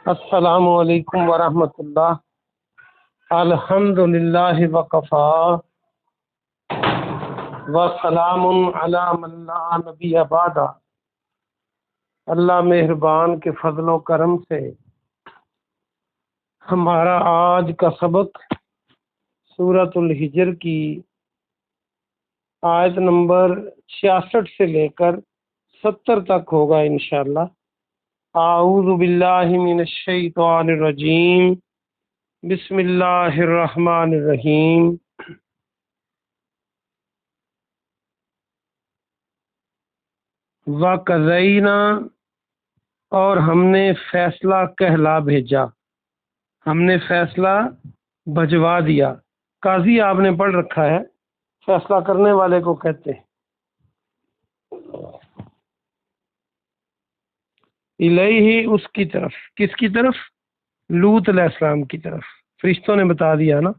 السلام علیکم ورحمۃ اللہ۔ الحمدللہ وکفا وسلام علی من لا نبی بعد۔ اللہ مہربان کے فضل و کرم سے ہمارا آج کا سبق سورۃ الحجر کی آیت نمبر 66 سے لے کر 70 تک ہوگا انشاءاللہ۔ اعوذ باللہ من الشیطان الرجیم، بسم اللہ الرحمن الرحیم۔ وَقَضَيْنَا، اور ہم نے فیصلہ کہلا بھیجا، ہم نے فیصلہ بھجوا دیا۔ قاضی آپ نے پڑھ رکھا ہے، فیصلہ کرنے والے کو کہتے ہیں۔ الیہ، اس کی طرف، کس کی طرف؟ لوط علیہ السلام کی طرف۔ فرشتوں نے بتا دیا نا،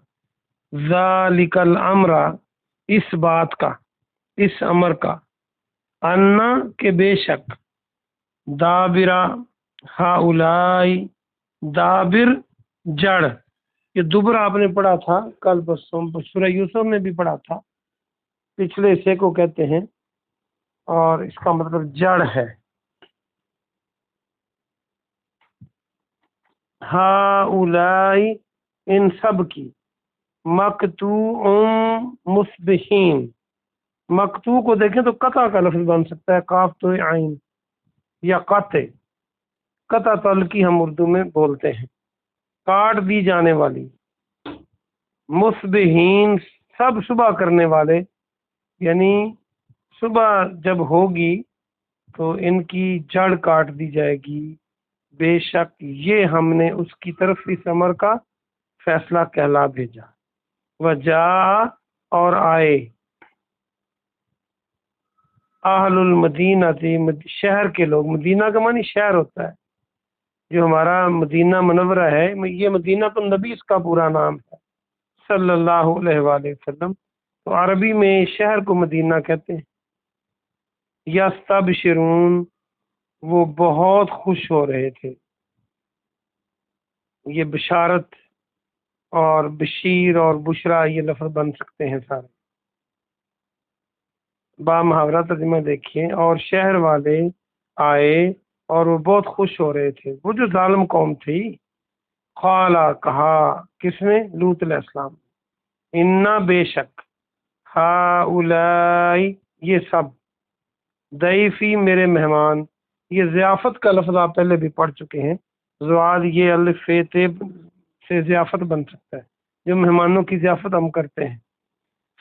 ذالک الامر، اس بات کا، اس امر کا، انا، کہ بے شک، دابرہ ہاؤلائی، دابر جڑ، یہ دبر آپ نے پڑھا تھا کل پرسوں، سورہ یوسف میں بھی پڑھا تھا، پچھلے حصے کو کہتے ہیں اور اس کا مطلب جڑ ہے۔ ہاؤلائی، ان سب کی، مقطوع مصبحین، مقطوع کو دیکھیں تو قطع کا لفظ بن سکتا ہے، قاف تو عین، یا قطع تل کی ہم اردو میں بولتے ہیں، کاٹ دی جانے والی۔ مصبحین، سب صبح کرنے والے، یعنی صبح جب ہوگی تو ان کی جڑ کاٹ دی جائے گی۔ بے شک یہ ہم نے اس کی طرف اس امر کا فیصلہ کہلا بھیجا۔ وجاء، اور آئے، اہل المدینہ، شہر کے لوگ، مدینہ کا معنی شہر ہوتا ہے، جو ہمارا مدینہ منورہ ہے، یہ مدینہ تو نبی اس کا پورا نام ہے صلی اللہ علیہ وآلہ وسلم، تو عربی میں شہر کو مدینہ کہتے ہیں۔ یستبشرون، وہ بہت خوش ہو رہے تھے۔ یہ بشارت اور بشیر اور بشرا یہ لفظ بن سکتے ہیں سارے۔ با محاورہ ترجمہ دیکھیے، اور شہر والے آئے اور وہ بہت خوش ہو رہے تھے، وہ جو ظالم قوم تھی۔ قالا، کہا، کس نے؟ لوط علیہ السلام۔ انا، بے شک، ہاؤلائی، یہ سب، ضیفی، میرے مہمان۔ یہ ضیافت کا لفظ آپ پہلے بھی پڑھ چکے ہیں، زواد یہ الف تے سے ضیافت بن سکتا ہے، جو مہمانوں کی ضیافت ہم کرتے ہیں۔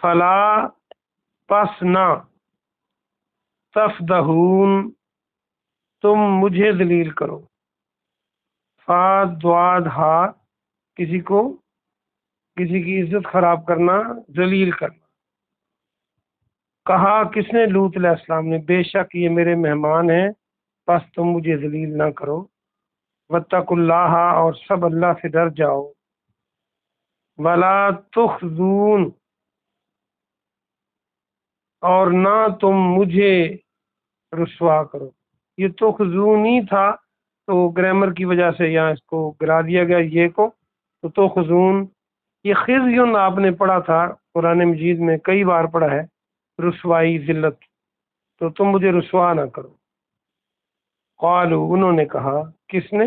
فلا، پس نہ، تفدہون، تم مجھے ذلیل کرو۔ فا، دواد ہا، کسی کی عزت خراب کرنا، ذلیل کرنا۔ کہا کس نے؟ لوط علیہ السلام نے، بے شک یہ میرے مہمان ہیں، پس تم مجھے ذلیل نہ کرو۔ واتقوا اللہ، اور سب اللہ سے ڈر جاؤ۔ ولا تخزون، اور نہ تم مجھے رسوا کرو۔ یہ تخزونی تھا تو گرامر کی وجہ سے یہاں اس کو گرا دیا گیا، یہ کو تو تخزون۔ یہ خزیون آپ نے پڑھا تھا قرآن مجید میں، کئی بار پڑھا ہے، رسوائی، ذلت، تو تم مجھے رسوا نہ کرو۔ قالو، انہوں نے کہا، کس نے؟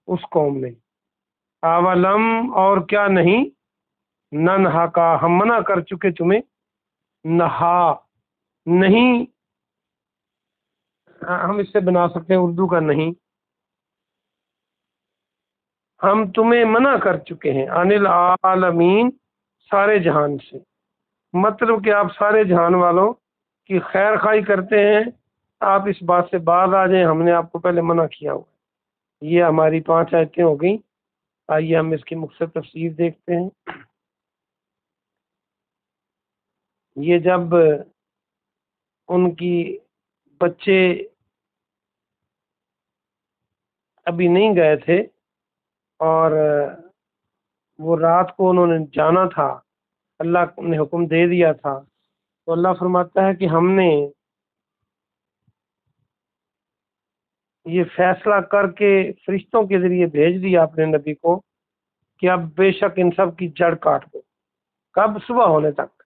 اس قوم نے۔ اولم، اور کیا نہیں، ننہا کا، ہم منع کر چکے تمہیں، نہا، نہیں، ہم اس سے بنا سکتے ہیں اردو کا نہیں، ہم تمہیں منع کر چکے ہیں، عن العالمین، سارے جہان سے، مطلب کہ آپ سارے جہان والوں کی خیر خواہی کرتے ہیں، آپ اس بات سے باز آ جائیں، ہم نے آپ کو پہلے منع کیا ہوا ہے۔ یہ ہماری 5 آیتیں ہو گئیں، آئیے ہم اس کی مختصر تفسیر دیکھتے ہیں۔ یہ جب ان کی بچے ابھی نہیں گئے تھے اور وہ رات کو انہوں نے جانا تھا، اللہ نے حکم دے دیا تھا، تو اللہ فرماتا ہے کہ ہم نے یہ فیصلہ کر کے فرشتوں کے ذریعے بھیج دیا اپنے نبی کو کہ اب بے شک ان سب کی جڑ کاٹ دو۔ کب؟ صبح ہونے تک۔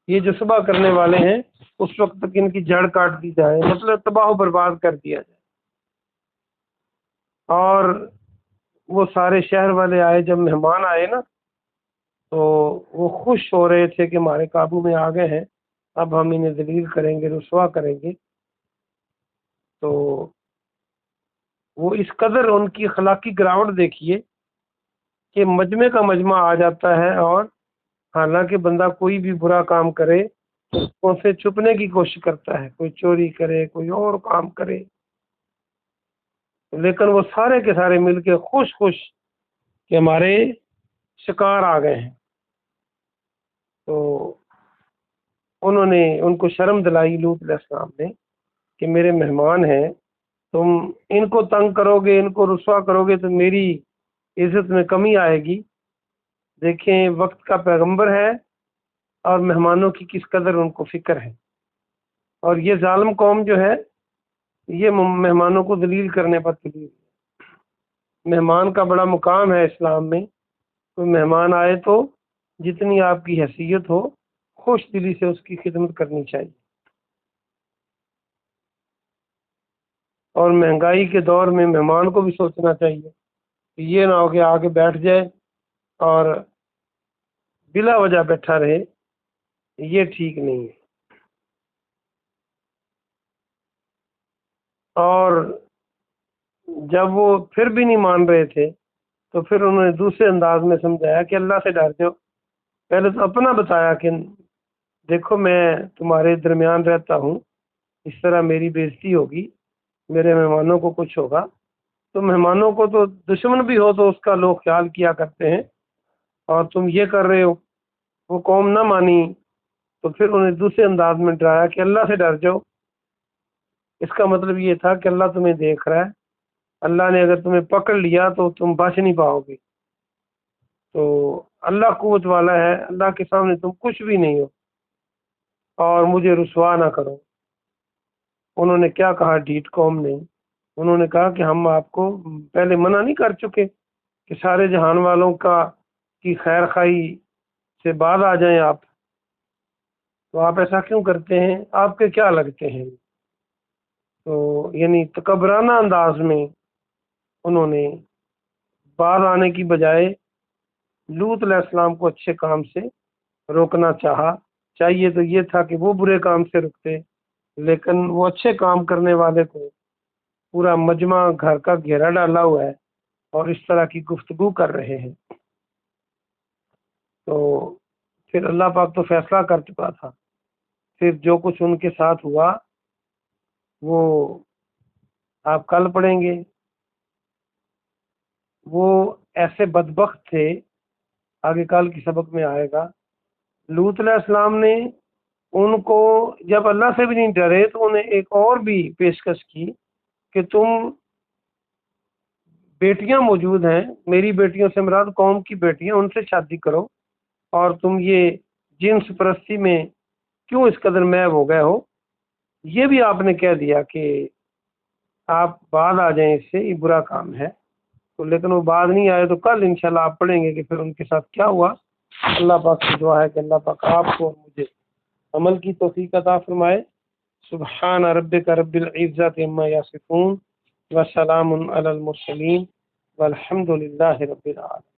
یہ جو صبح کرنے والے ہیں اس وقت تک ان کی جڑ کاٹ دی جائے، مطلب تباہ و برباد کر دیا جائے۔ اور وہ سارے شہر والے آئے، جب مہمان آئے نا تو وہ خوش ہو رہے تھے کہ ہمارے قابو میں آ گئے ہیں، اب ہم انہیں ذلیل کریں گے، رسوا کریں گے۔ تو وہ اس قدر ان کی اخلاقی گراوٹ دیکھیے کہ مجمع کا مجمع آ جاتا ہے، اور حالانکہ بندہ کوئی بھی برا کام کرے تو اس کو سے چھپنے کی کوشش کرتا ہے، کوئی چوری کرے، کوئی اور کام کرے، لیکن وہ سارے کے سارے مل کے خوش خوش کہ ہمارے شکار آ گئے ہیں۔ تو انہوں نے ان کو شرم دلائی لوط علیہ السلام نے کہ میرے مہمان ہیں، تم ان کو تنگ کرو گے، ان کو رسوا کرو گے تو میری عزت میں کمی آئے گی۔ دیکھیں وقت کا پیغمبر ہے اور مہمانوں کی کس قدر ان کو فکر ہے، اور یہ ظالم قوم جو ہے یہ مہمانوں کو ذلیل کرنے پر تلی ہوئی ہے۔ مہمان کا بڑا مقام ہے اسلام میں، کوئی مہمان آئے تو جتنی آپ کی حیثیت ہو خوش دلی سے اس کی خدمت کرنی چاہیے۔ اور مہنگائی کے دور میں مہمان کو بھی سوچنا چاہیے کہ یہ نہ ہو کہ آ کے بیٹھ جائے اور بلا وجہ بیٹھا رہے، یہ ٹھیک نہیں ہے۔ اور جب وہ پھر بھی نہیں مان رہے تھے تو پھر انہوں نے دوسرے انداز میں سمجھایا کہ اللہ سے ڈر جاؤ۔ پہلے تو اپنا بتایا کہ دیکھو میں تمہارے درمیان رہتا ہوں، اس طرح میری بےزتی ہوگی، میرے مہمانوں کو کچھ ہوگا، تو مہمانوں کو تو دشمن بھی ہو تو اس کا لوگ خیال کیا کرتے ہیں، اور تم یہ کر رہے ہو۔ وہ قوم نہ مانی تو پھر انہیں دوسرے انداز میں ڈرایا کہ اللہ سے ڈر جاؤ۔ اس کا مطلب یہ تھا کہ اللہ تمہیں دیکھ رہا ہے، اللہ نے اگر تمہیں پکڑ لیا تو تم بچ نہیں پاؤ گے۔ تو اللہ قوت والا ہے، اللہ کے سامنے تم کچھ بھی نہیں ہو، اور مجھے رسوا نہ کرو۔ انہوں نے کیا کہا ڈھیٹ قوم نے؟ انہوں نے کہا کہ ہم آپ کو پہلے منع نہیں کر چکے کہ سارے جہان والوں کی خیر خواہی سے بعد آ جائیں آپ، تو آپ ایسا کیوں کرتے ہیں؟ آپ کے کیا لگتے ہیں؟ تو یعنی تکبرانہ انداز میں انہوں نے بعد آنے کی بجائے لوط علیہ السلام کو اچھے کام سے روکنا چاہا۔ چاہیے تو یہ تھا کہ وہ برے کام سے رکتے، لیکن وہ اچھے کام کرنے والے کو پورا مجمع گھر کا گھیرا ڈالا ہوا ہے اور اس طرح کی گفتگو کر رہے ہیں۔ تو پھر اللہ پاک تو فیصلہ کر چکا تھا، پھر جو کچھ ان کے ساتھ ہوا وہ آپ کل پڑھیں گے۔ وہ ایسے بدبخت تھے، آگے کل کی سبق میں آئے گا۔ لوط علیہ السلام نے ان کو جب اللہ سے بھی نہیں ڈرے تو انہیں ایک اور بھی پیشکش کی کہ تم بیٹیاں موجود ہیں، میری بیٹیوں سے مراد قوم کی بیٹیاں، ان سے شادی کرو، اور تم یہ جنس پرستی میں کیوں اس قدر محو ہو گئے ہو؟ یہ بھی آپ نے کہہ دیا کہ آپ بعد آ جائیں، اس سے یہ برا کام ہے۔ تو لیکن وہ بعد نہیں آئے، تو کل انشاءاللہ آپ پڑھیں گے کہ پھر ان کے ساتھ کیا ہوا۔ اللہ پاک سے دعا ہے کہ اللہ پاک آپ کو اور مجھے عمل کی توفیق عطا فرمائے۔ سبحان ربک رب العزت عما یصفون وسلام علی المرسلین والحمد للہ رب العالمین۔